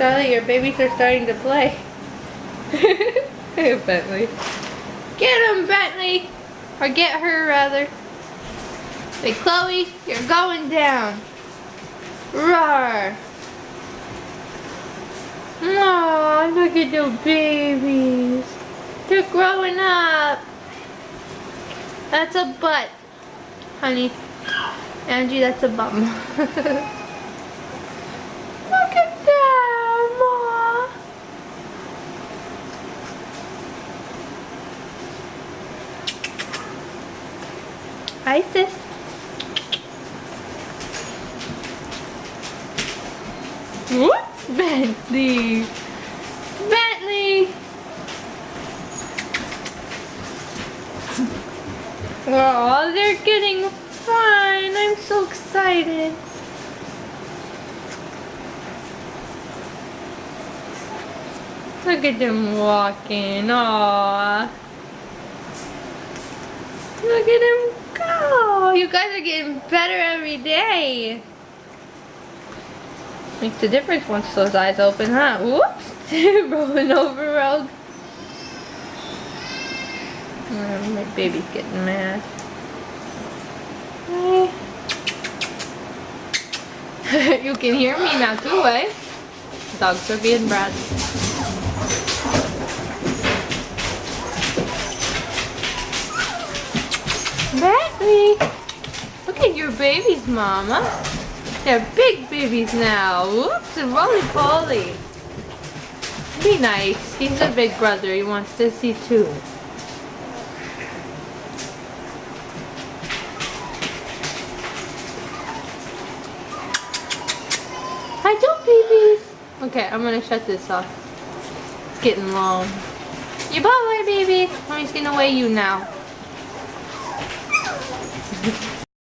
Darling, your babies are starting to play. Hey, Bentley. Get him, Bentley! Or get her, rather. Hey, Chloe, you're going down. Roar! Aw, look at the babies. They're growing up. That's a butt, honey. Angie, that's a bum. Look at them, Aw. Hi, sis. What? Bentley. Bentley. Oh, they're getting fun. I'm so excited. Look at them walking. Aww. Look at them go. You guys are getting better every day. Makes a difference once those eyes open, huh? Whoops! Rolling over, Rogue. Oh, my baby's getting mad. You can hear me now too, eh? Dogs are being bratty. Bentley! Look at your babies, Mama. They're big babies now. Whoops, and roly-poly. Be nice. He's a big brother. He wants to see too. Hi, two babies. Okay, I'm gonna shut this off. It's getting long. You bye-bye, babies. Mommy's gonna weigh you now.